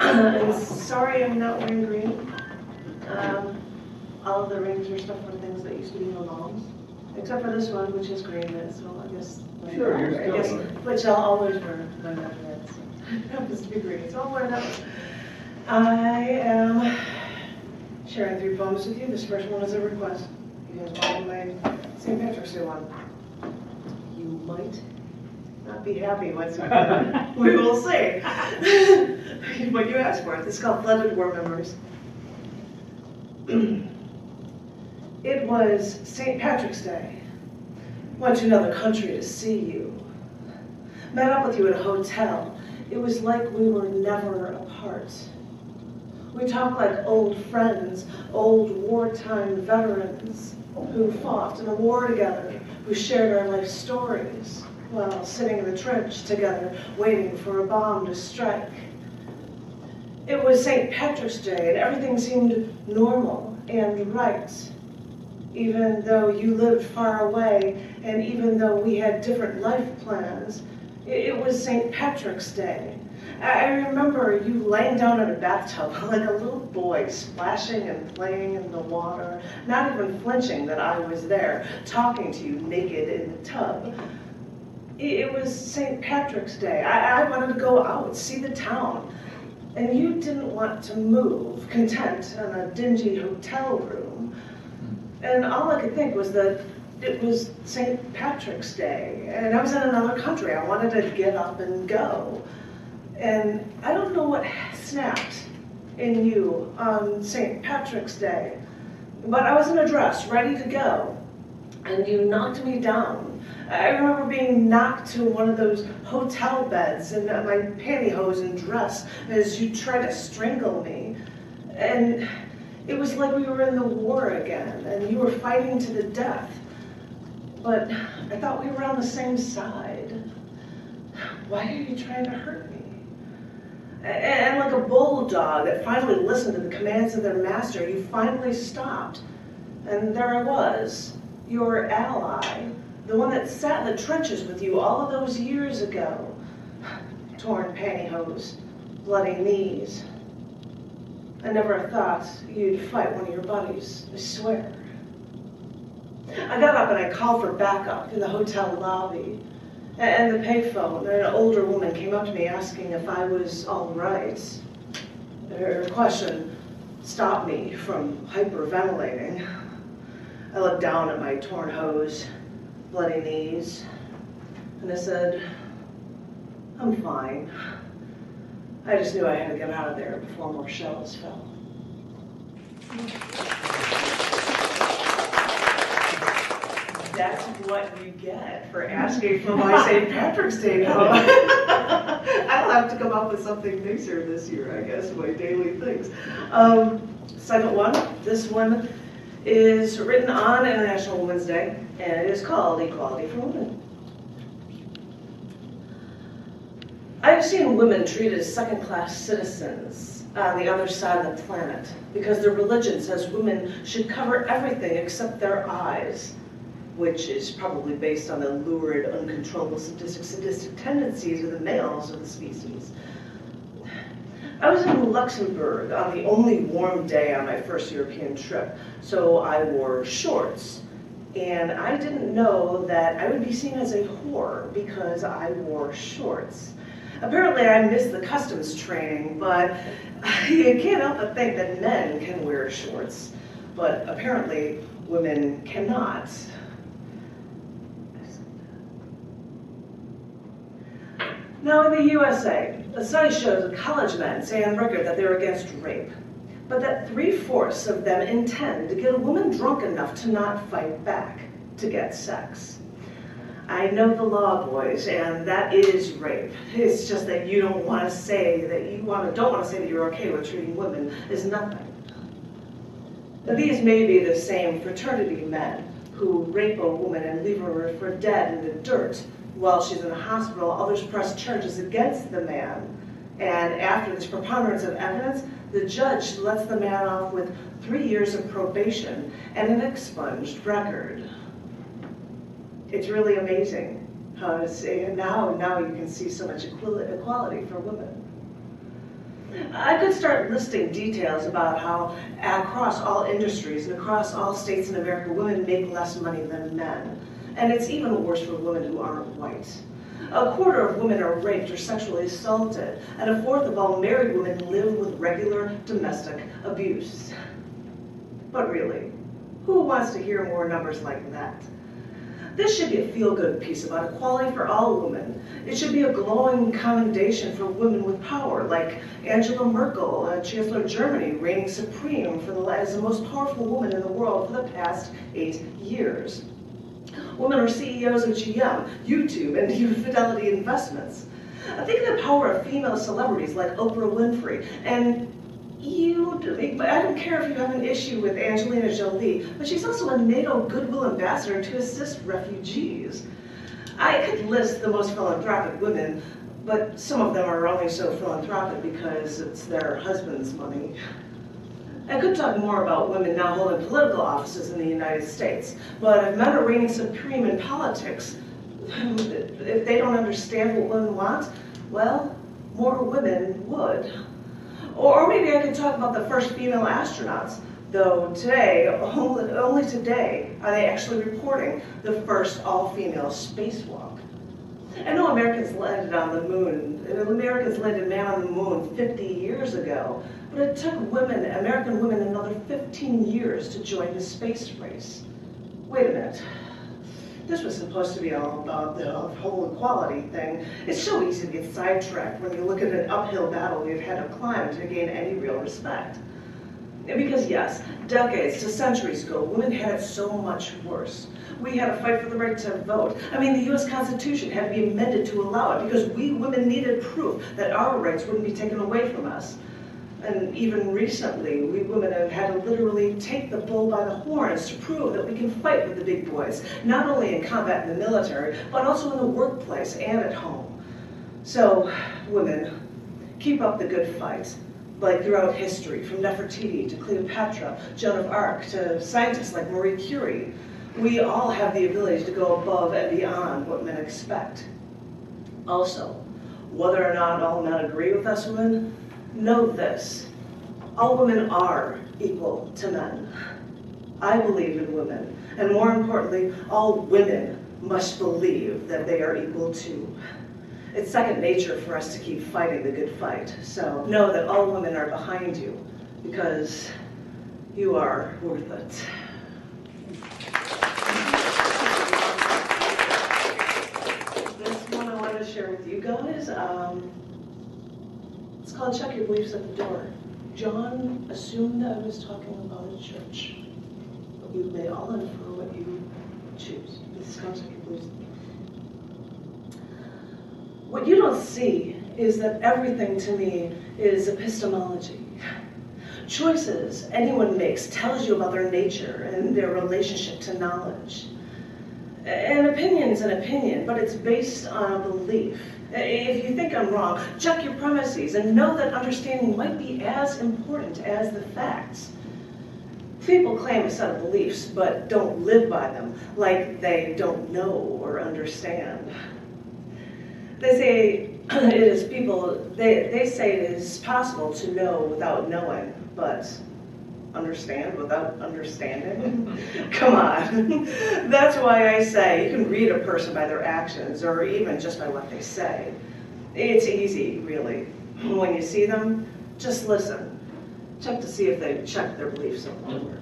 I'm sorry I'm not wearing green. All of the rings are stuff from things that used to be my mom's, except for this one, which is green. So I guess. Sure, you're still. Which I'll always wear my red. So it happens to be green, so I'll wear that one. I am sharing 3 poems with you. This first one is a request. You guys want my St. Patrick's Day one? You might not be happy with it. We will see. What you asked for. It's called Flooded War Memories. It was St. Patrick's Day. Went to another country to see you. Met up with you at a hotel. It was like we were never apart. We talked like old friends, old wartime veterans who fought in a war together, who shared our life stories while sitting in the trench together, waiting for a bomb to strike. It was St. Patrick's Day, and everything seemed normal and right, even though you lived far away, and even though we had different life plans. It was St. Patrick's Day. I remember you laying down in a bathtub like a little boy, splashing and playing in the water, not even flinching that I was there, talking to you naked in the tub. It was St. Patrick's Day. I wanted to go out, see the town, and you didn't want to move, content in a dingy hotel room. And all I could think was that it was St. Patrick's Day, and I was in another country. I wanted to get up and go. And I don't know what snapped in you on St. Patrick's Day, but I was in a dress, ready to go, and you knocked me down. I remember being knocked to one of those hotel beds in my pantyhose and dress as you tried to strangle me. And it was like we were in the war again, and you were fighting to the death. But I thought we were on the same side. Why are you trying to hurt me? And like a bulldog that finally listened to the commands of their master, you finally stopped. And there I was, your ally, the one that sat in the trenches with you all of those years ago. Torn pantyhose, bloody knees. I never thought you'd fight one of your buddies, I swear. I got up and I called for backup in the hotel lobby. And the payphone, an older woman came up to me asking if I was all right. Her question stopped me from hyperventilating. I looked down at my torn hose, bloody knees, and I said, I'm fine. I just knew I had to get out of there before more shells fell. That's what you get for asking for my St. Patrick's Day poem. I'll have to come up with something nicer this year, I guess, my daily things. Second one, this one is written on International Women's Day, and it is called Equality for Women. I've seen women treated as second-class citizens on the other side of the planet because their religion says women should cover everything except their eyes, which is probably based on the lurid, uncontrollable, sadistic tendencies of the males of the species. I was in Luxembourg on the only warm day on my first European trip, so I wore shorts. And I didn't know that I would be seen as a whore because I wore shorts. Apparently I missed the customs training, but you can't help but think that men can wear shorts, but apparently women cannot. Now in the USA, a study shows that college men say on record that they're against rape, but that 3/4 of them intend to get a woman drunk enough to not fight back, to get sex. I know the law, boys, and that is rape. It's just that you don't want to say that don't want to say that you're okay with treating women as nothing. But these may be the same fraternity men who rape a woman and leave her for dead in the dirt while she's in the hospital. Others press charges against the man, and after this preponderance of evidence, the judge lets the man off with 3 years of probation and an expunged record. It's really amazing And now you can see so much equality for women. I could start listing details about how across all industries and across all states in America, women make less money than men. And it's even worse for women who aren't white. A quarter of women are raped or sexually assaulted, and a fourth of all married women live with regular domestic abuse. But really, who wants to hear more numbers like that? This should be a feel-good piece about equality for all women. It should be a glowing commendation for women with power, like Angela Merkel, Chancellor of Germany, reigning supreme as the most powerful woman in the world for the past 8 years. Women are CEOs of GM, YouTube, and Fidelity Investments. Think of the power of female celebrities like Oprah Winfrey, and I don't care if you have an issue with Angelina Jolie, but she's also a NATO Goodwill Ambassador to assist refugees. I could list the most philanthropic women, but some of them are only so philanthropic because it's their husband's money. I could talk more about women now holding political offices in the United States, but if men are reigning supreme in politics, if they don't understand what women want, well, more women would. Or maybe I could talk about the first female astronauts, though today, only today, are they actually reporting the first all-female spacewalk. I know Americans landed on the moon, Americans landed man on the moon 50 years ago, but it took American women another 15 years to join the space race. Wait a minute. This was supposed to be all about the whole equality thing. It's so easy to get sidetracked when you look at an uphill battle we've had to climb to gain any real respect. Because yes, decades to centuries ago, women had it so much worse. We had to fight for the right to vote. I mean, the US Constitution had to be amended to allow it because we women needed proof that our rights wouldn't be taken away from us. And even recently, we women have had to literally take the bull by the horns to prove that we can fight with the big boys, not only in combat in the military, but also in the workplace and at home. So, women, keep up the good fight. Like throughout history, from Nefertiti to Cleopatra, Joan of Arc, to scientists like Marie Curie, we all have the ability to go above and beyond what men expect. Also, whether or not all men agree with us women, know this: all women are equal to men. I believe in women, and more importantly, all women must believe that they are equal too. It's second nature for us to keep fighting the good fight, so know that all women are behind you, because you are worth it. This one I wanted to share with you guys. It's called Check Your Beliefs at the Door. John assumed I was talking about a church, but you may all infer what you choose. This is called Check Your Beliefs. What you don't see is that everything to me is epistemology. Choices anyone makes tells you about their nature and their relationship to knowledge. An opinion is an opinion, but it's based on a belief. If you think I'm wrong, check your premises and know that understanding might be as important as the facts. People claim a set of beliefs, but don't live by them, like they don't know or understand. They say they say it is possible to know without knowing, but understand without understanding? Come on. That's why I say you can read a person by their actions, or even just by what they say. It's easy, really. When you see them, just listen. Check to see if they've checked their beliefs at the door.